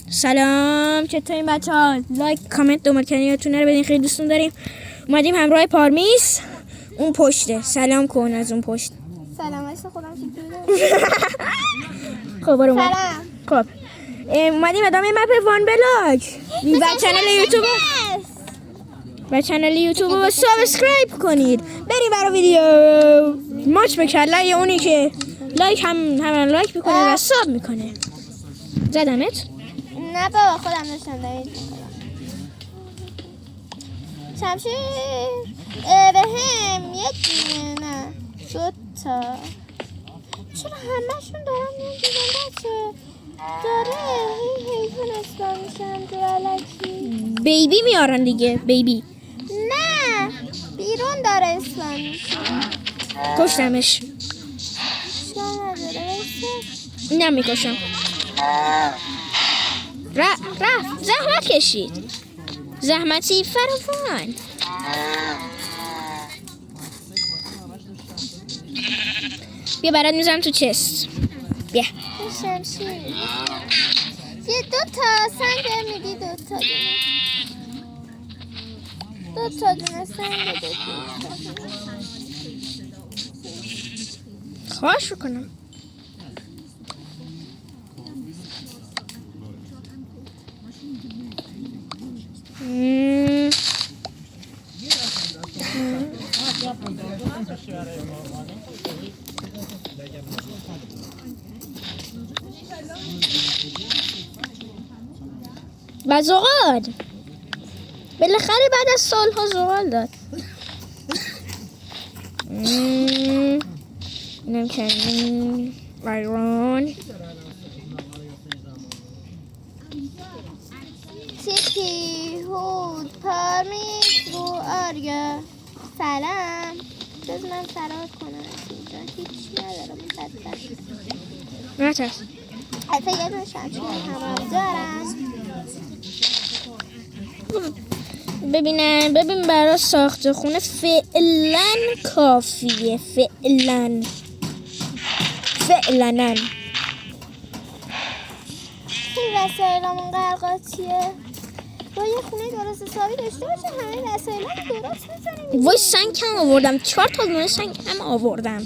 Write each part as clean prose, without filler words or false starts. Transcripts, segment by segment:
سلام، چطورین بچه ها؟ لایک کامنت دنبال کردنتون رو بدین، خیلی دوستون داریم. اومدیم همراه پارمیس. اون پشته، سلام کن از اون پشت. سلام علیکم، خودم چطوره؟ خب برو. سلام. خب اومدیم ادامه مپ وان بلاک و چنل یوتیوب رو سابسکرایب کنید. بریم برای ویدیو. ماچ بکله اونی که لایک هم لایک میکنه و ساب میکنه. زدمت؟ نه بابا، خودم داشتم دارید شمشیر به هم یک دونه، نه 2 تا. چرا همه‌شون دارن میگن بچه داره حیوان اسلام میشن دو علکی بیبی میارن دیگه. بیبی نه بیرون داره اسلام میشه. کشتمش. اشکال نداره اینم میکشم. رفت زحمت کشید، زحمتی فراوان. بیا برات میذارم تو چست. بیا شمشیر یه 2 تا سنگ میدی، 2 تا دونه سنگ بده. خواهش کنم. و زغال بالاخره بعد از سالها زغال داد. نمی‌کنم بایرون تیپی هود پارمیس رو آریا. سلام، بذار من فرار کنم اینجا هیچی ندارم. نترس. حتی یه دونه شمشیر هم دارم. ببین برای ساخت خونه فعلا کافیه. فعلا این وسایلمون قرقاتیه. با یه خونه درست حسابی داشته باشه همه وسایلمون درست بزنیم. وای سنگ کم آوردم، 4 تا دونه سنگ کم آوردم.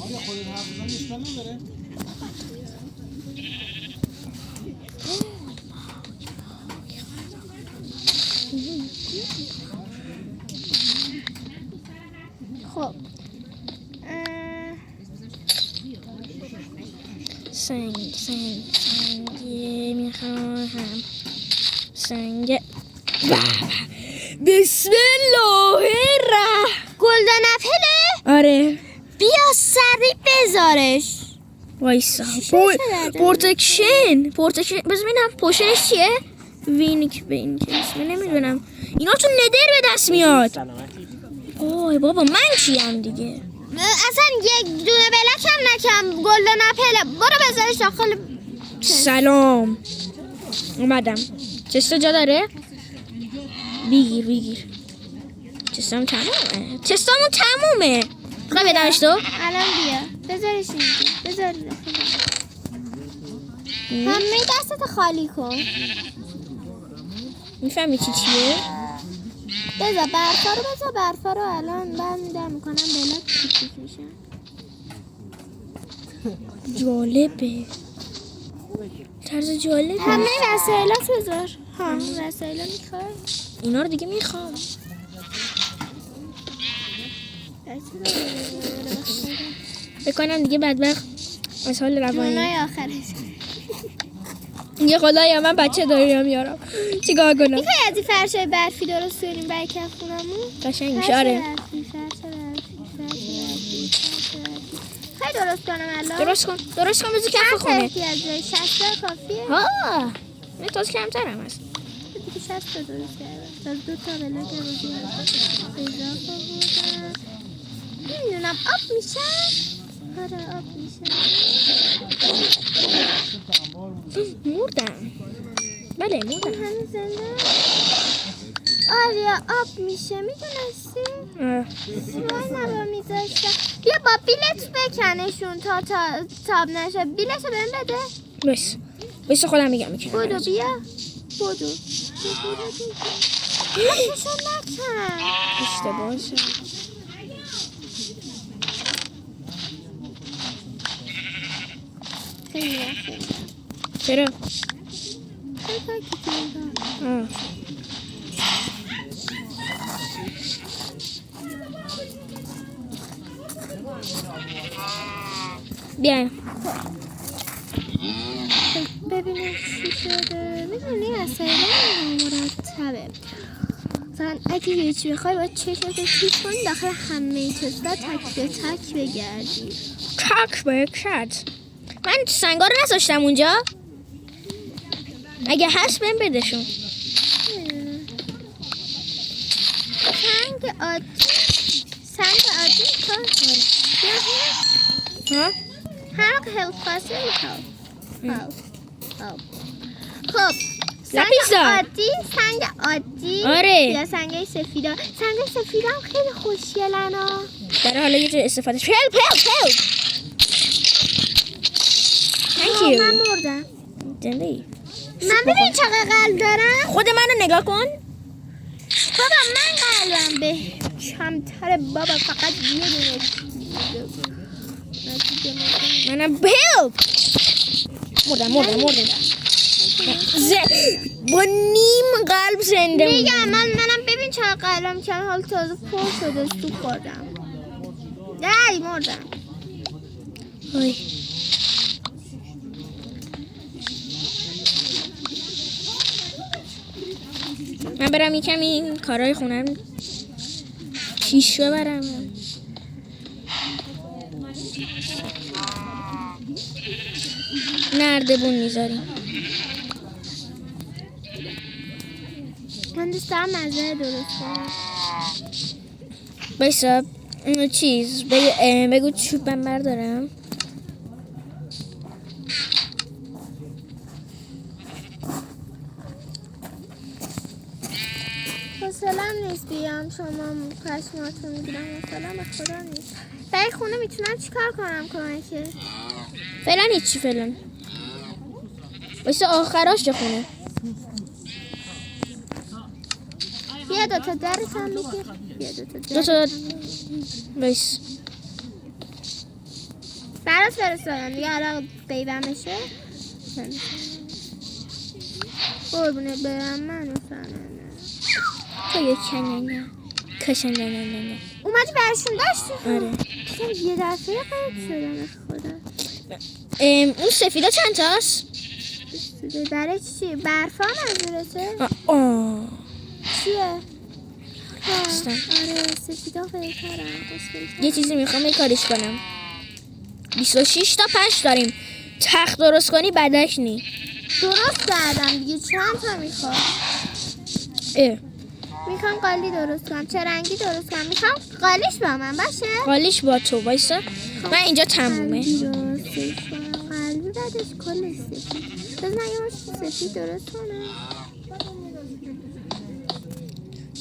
خب سنگ میخواهم. سنگ. بسم الله گلدن اپله. آره بیا سریع بذارش. وایسا. پورتکشن بذار ببینم پوشنش چیه. وینک اسم نمیدونم. اینا تو ندر به دست میاد. اوه بابا من چیم دیگه. اصلا یک دونه بلک هم نکم. گلدن اپله برو بذارش داخل. سلام اومدم. چستا جا داره؟ بگیر. چستامون تمومه. خواهی بدمش تو؟ الان بیا بذارش اینجا. بذار همه دستت خالی کن. میفهمی چیه؟ بذار برفا رو الان برمیدار میکنم بلاک کیک میشن. جالبه. طرز جالبه. همه وسایلات بذار. وسایلا میخوای؟ اینا رو دیگه میخوام. بکنم دیگه بدبخت از حال روانی. جونای آخرش یه خدایا من بچه داریم میارم. چیکار کنم؟ میخوای از این فرشای برفی درست کنیم برای کف خونمون؟ قشنگ میشه. آره خیلی درست کنم الان. درست کن بذار کف خونه. 60 کافیه. ها من تاز کمترم هست. دیگه 60 تا درست کردم. 2 تا بلاک روزی اضافه بودم. نمیدونم آب میشن. آره آب میشن. مردم. بله مردم. همین زنده. آریا آب میشه میدونستی؟ وای نبا میذاشتم. بیا با بیلت بکنشون تا تاب نشه. بیلتو بهم بده. بس بایستا خودم میگم میکنم. بودو بیا. بودو. حرفشو نکن. اشتباه شد. خیلی وقته. چرا؟ خیلی کار آه. بیایم. ببینیم چی شده. میدونی اصلا مرتبه. مثلا اگه یه چی بخوای باید چشمتو تیز کنی داخل همه چیزا تک به تک بگردی. تک به کت. من سنگا رو نذاشتم اونجا. اگه هست بهم بدشون. سنگ عادی کار کنه. ها؟ هر هلپ خاصی خب لپیس دار. سنگ عادی آره. یا سنگ سفیدا. سنگ سفیدا هم خیلی خوشگلن ها. در حالا یه جور استفاده. help. Thank you. من مردم. زندگی. من ببین چقدر قلب دارم. خود منو نگاه کن. بابا من قلبم به کمتره بابا فقط یه دونه. منم help. مردم. با نیم قلب زنده میگم منم ببین چقدر قلبم کم حال تازه پر شده سو خوردم. ای مردم. وای. من برم یکم این کارهای خونم پیش ببرم. نردبون میذاریم. من دوست دارم مزه درست کنم. بایستا چیز بگو چوب من بردارم. حوصله‌ام نیست بیام شما پشماتون میگیرم. حوصله‌ام به خدا نیست. برای خونه میتونم چیکار کنم کمکه؟ فعلا هیچی فعلا. بایستا آخراش چه خونه. بیا دوتا درت هم بگیر. بیا دوتا بایست. برات فرستادم دیگه الان بیبم بشه. قربونت برم من تو یه کنه کشن نه. اومدی برشون داشتی؟ آره. دیدم یه دفعه قرد شدم خدا. اون سفیدا چند تاست؟ برای چی؟ برفا منظورته؟ چیه؟ آره سفیدا بهترم. یه چیزی میخوام یه کاریش کنم. 26 تا پنج داریم. تخت درست کنی بدک نی. درست کردم دیگه. چند تا میخوام؟ میخوام قالی درست کنم. چه رنگی درست کنم؟ میخوام قالیش با من باشه؟ قالیش با تو وایسا. من اینجا تمومه. قلبی بعدش کل سفید. بذار من یه سفید درست کنم.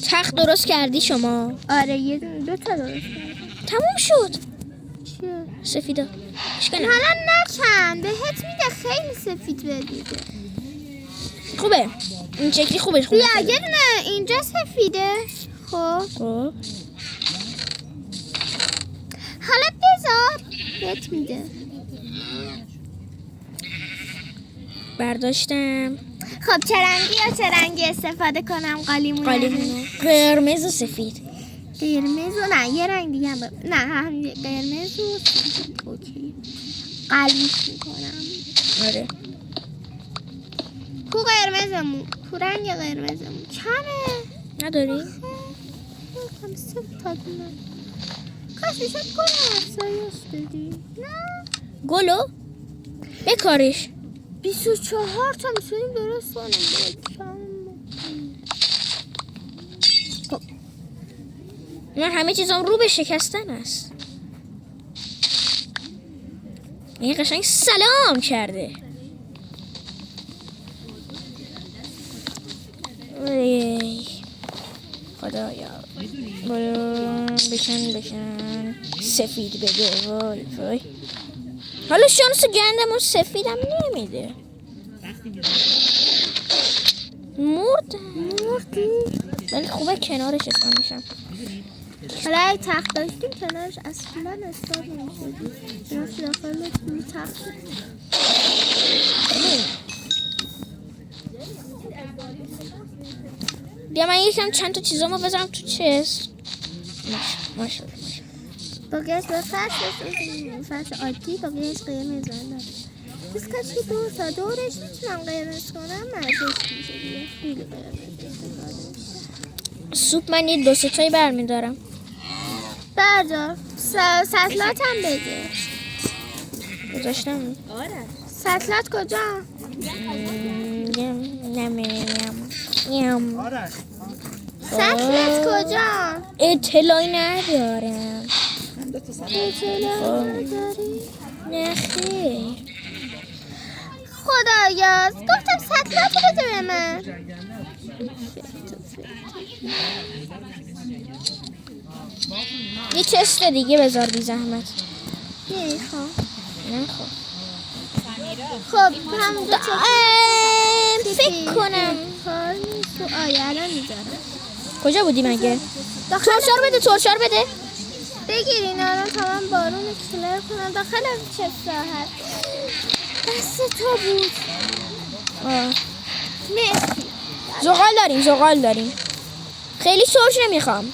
تخت درست کردی شما؟ آره یه دو تا درست کردم. تموم شد. چیه؟ سفیدا حالا نکن بهت میده خیلی سفید بهت میده. خوبه این شکلی خوبه. بیا یه دونه اینجا سفیده. خب حالا بذار بهت میده. برداشتم. خب چه رنگی یا چه رنگی استفاده کنم قالیمونو؟ قرمز و سفید. قرمز و نه یه رنگ دیگه هم نه همین قرمز و سفید. اوکی قلیش میکنم. آره کو قرمزمون کو رنگ قرمزمون کمه نداری؟ هم سه تا دونه. کاش میشد گل افزایش بدی. نه گلو بکارش. 24 تا میتونیم درست کنیم. خب من همه چیزام رو به شکستن است. این قشنگ سلام کرده. ای خدایا بشن سفید بده. وای حالا شانس گندمون سفیدم نمیده. مردی؟ ولی خوبه کنارش اسمان میشم. حالا اگه تخت داشتیم کنارش اصلا استاد نمیشدیم. رفت داخل تخت. بیا من یکم چند تا چیزامو بذارم تو چست. ماشاءالله. باقیش به فرش عادی باقیش قرمز داره. بس کاش که دورش میتونم قرمز کنم مرزش میشه دیگه. خیلی قرمز. سوپ من یه 2-3 تایی برمیدارم. بردار. سطلات هم بده. گذاشتم. سطلات کجا؟ سطلت کجا؟ اطلاعی ندارم. اطلاعی نداری؟ نه خیر. خدایا گفتم سطلات رو بده به من. یه چست دیگه بذار بی زحمت. نمیخوام. نخوا. خب همون دو فکر کنم کار نیست تو الان میذارم. کجا بودی مگه؟ ترشار بده. بگیر اینا رو تا من بارون کلر کنم داخل چه ساحت. دست تو بود. مرسی. زغال داریم. خیلی ترش نمیخوام.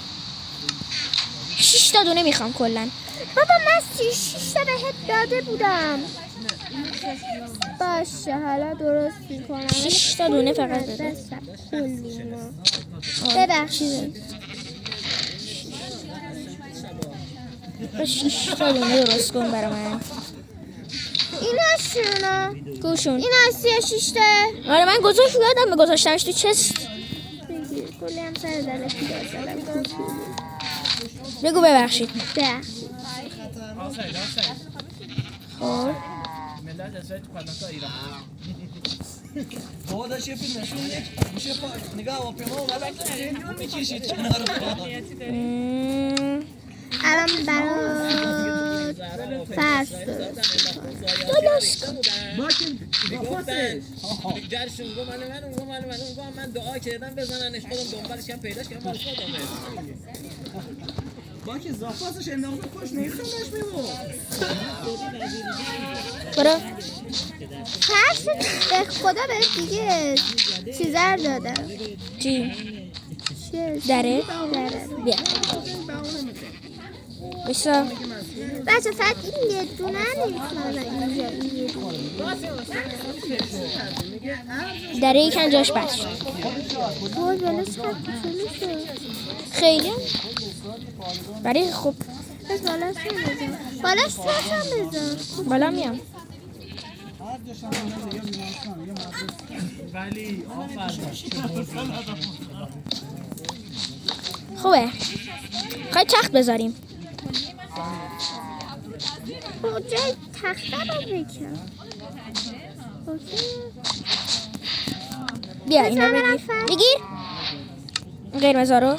6 تا دونه میخوام کلا. بابا من 6 تا بهت داده بودم. باشه حالا درست میکنم. 6 تا دونه فقط بده. ببخشید. 6 تا دونه درست کن برای من. اینا شونا. گوشون. این هستی 6 تا. آره من یادم گذاشتمش تو چست. بگیر کلی هم سر دلکی داشتم. بگو ببخشید. خب بابا داشت یه فیلم نشون میشه نگاه هواپیما و بعد هندون میکشید کنار الان برای فرش درست کن. جرشون گو من دعا کردم بزننش خودم دنبالش کم پیداش کردم واسه خودم با که زافاسش انداخته پشت نیستم داشت میمون برو. فرش به خدا به دیگه چیزر دادم. چی؟ دره؟ بیا بسا بچه فقط این یه دونه نمیتونم اینجا یه دونه دره یکن جاش بس شد. بای بلش کرد کچولی شد. خیلی برای خوب بس بالاش نمیزن بالاش سرشم بزن. بالا میام. خوبه خواهی تخت بذاریم. جای تخته رو بکن. بیا اینا بگیر قرمزا رو.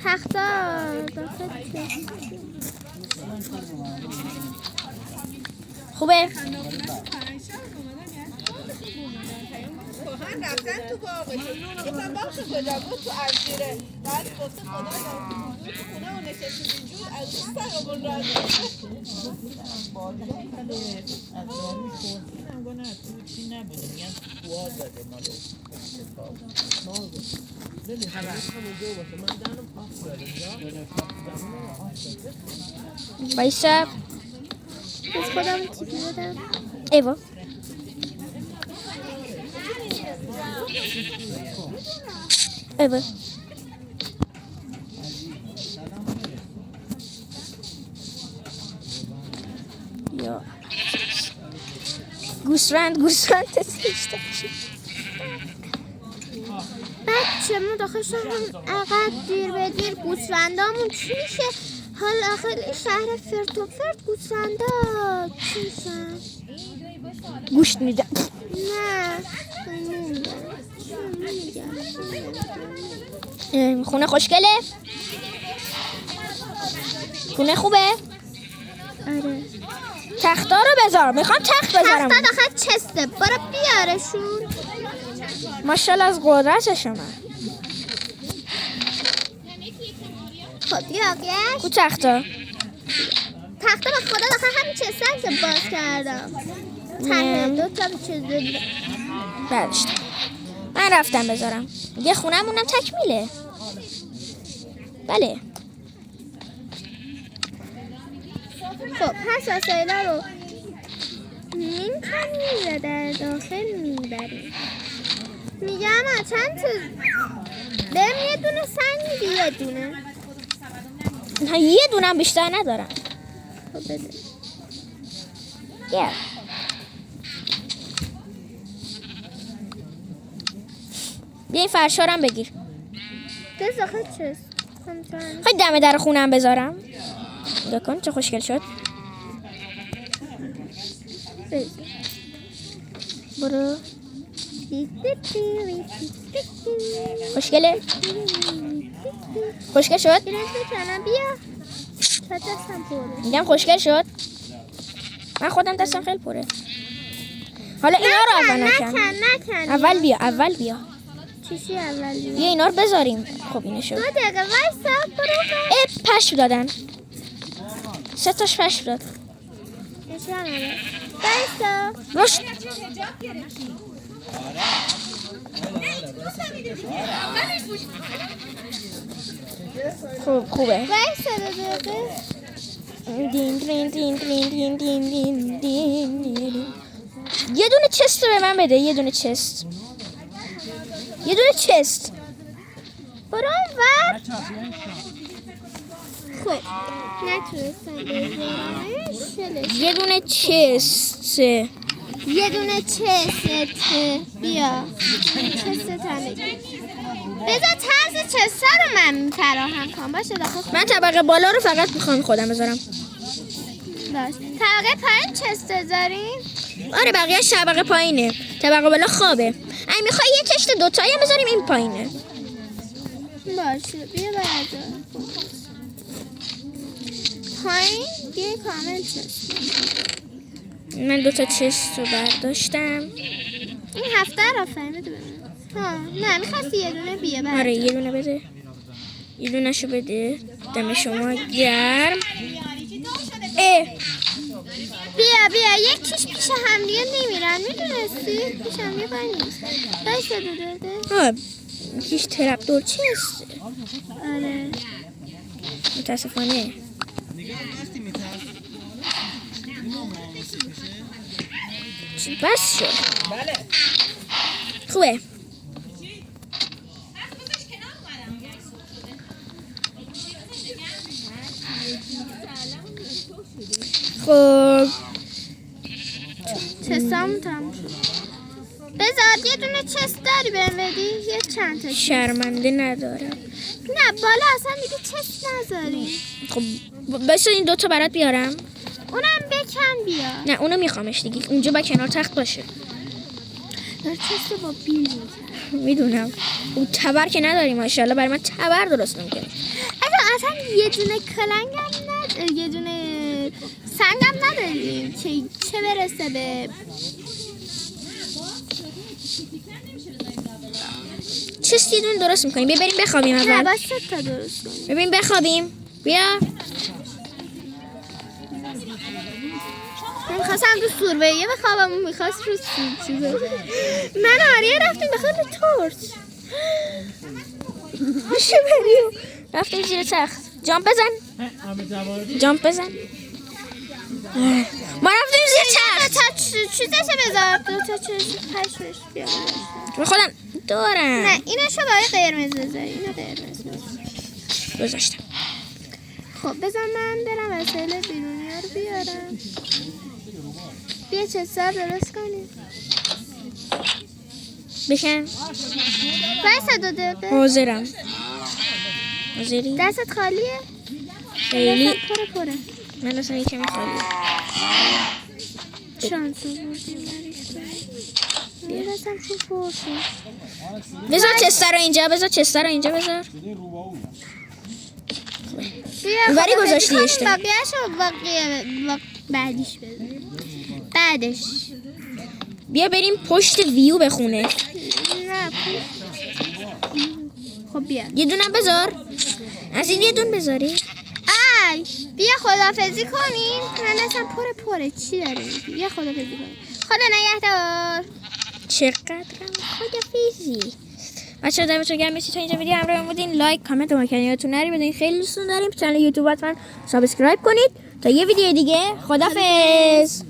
تخته داخل خوبه. رفتن تو باغشون گفتم باغش کجا بود تو انجیره بعد گفته خدا تو خونه و نشسته اینجور از اون سر آمون راز بایسا بس خودم تیپی بدم. ایوا یا گوسفند تسلیشته بچه ما داخل شهرم عقب دیر به دیر گوسفندامون چی میشه؟ حالا خیلی شهر فرد و فرد گوسفندا چی میشن؟ گوشت میدم. نه خونه خوشگله؟ خونه خوبه؟ آره تختا رو بذار. میخوام تخت بذارم. تختا داخل چسته، برو بیارشون. ماشاءالله از قدرت شما. خب بیاقیش کو تختا؟ تختا به خدا داخل همین چسته که باز کردم. ته دو تا چیز برداشتم. من رفتم بذارم. یه خونمونم تکمیله. بله. خب پس وسایل رو میکنیم و در داخل میبریم. میگم چند تا بریم یه دونه سنگ میدی یه دونه. یه دونم بیشتر ندارم. خب بده. یه. بیا این فرشا رو هم بگیر. دست داخل چست. خواهی دم در خونم بذارم. دکن چه خوشگل شد. برو. خوشگله. خوشگل شد. بیا چه دستم پره. میگم خوشگل شد. من خودم دستم خیلی پره. حالا اینا رو اول نکن. اول بیا. چیشی اول بیا. بیا اینا رو بذاریم. خب اینه شد. 2 دقیقه وایسا برو. پشم دادن. 3 تاش پشم داد. نشان بده. وایسا. روش. خوبه. وایسا 2 دقیقه. دین. یه دونه چست رو به من بده. یه دونه چست. برو ور. خب نتونستم بذارمش. یه دونه چست. بیا چست تنه. بذار طرز چسته رو من فراهم کنم. باشه داخل. من طبقه بالا رو فقط میخوام خودم بذارم. باشه. طبقه پایین چست بذاریم. آره بقیه طبقه پایینه. طبقه بالا خوابه. اگه میخوای یه کشت دوتایی هم بذاریم این پایینه. باشه بیا بردار. پایین یه کامل چست. من 2 تا چست رو برداشتم. این هفته رو فهمیده ببین. نه میخواستی یه دونه بیا بردار. آره یه دونه بده. یه دونه شو بده. دم شما گرم. بیا یکیش پیش هم دیگه نمیرن. میدونستی؟ پیش هم دیگه باید نیست. بایسته 2 دقیقه. یکیش ترپدور چست. آره متاسفانه. بس شد. خوبه. خب چستامون تموم شد. بذار یه دونه چست داری بهم بدی؟ یه چند تا. شرمنده ندارم. نه بالا اصلا دیگه چست نذاری. خب بس این 2 تا برات بیارم. اونم بکن بیا. نه اونو میخوامش دیگه. اونجا با کنار تخت باشه. دار چست با بیل میزن. میدونم. اون تبر که نداریم ماشاءالله. برای من تبر درست نمیکنه. اصلا یه دونه کلنگم نداریم. یه دونه سنگم نداریم که چه برسه به چست یه دونه درست میکنیم. بیا بریم بخوابیم نه اول. با 3 تا درست کنیم. ببین بخوابیم. بیا. من میخواستم تو سورویه بخوابم. اون میخواست رو چیزا. من آریه رفتیم بخواب تورچ. باشه بریم. رفتیم زیر تخت. جامپ بزن. ما رفتیم زیر تخت. تا چیزشو بذار. 2 تا چیز پشمش بیا. من خودم دارم. نه اینشو برای قرمز بذاری. اینو قرمز بذار. گذاشتم. خب بذار من برم وسایل بیرونی ها رو بیارم. بیا چسار درست کنیم. بشن. بایستا 2 دقیقه. حاضرم. حاضری؟ دستت خالیه؟ خیلی. دستت پره. من اصلا یه کمی خالیه. شانس بردیم بیا دستم چون پرشه. بذار چسته رو اینجا بذار. بیا اونوری گذاشتی خب، اشتباه. بقیه‌شو بعدش بذار. بعدش بیا بریم پشت ویو بخونه. نه خب بیا یه دونه بذار. از این یه دونه بذاری. ای بیا خدافزی کنین. من اصلا پره چی داری میگی؟ بیا خدافزی کنین. خدا نگهدار. چقدر خدافیزی. بچه‌ها دمتون گرم تا اینجا ویدیو همراه بودین. لایک کامنت و مکان یادتون نره بدین. خیلی دوستتون داریم. چنل یوتیوب حتما سابسکرایب کنید تا یه ویدیو دیگه. خدافظ.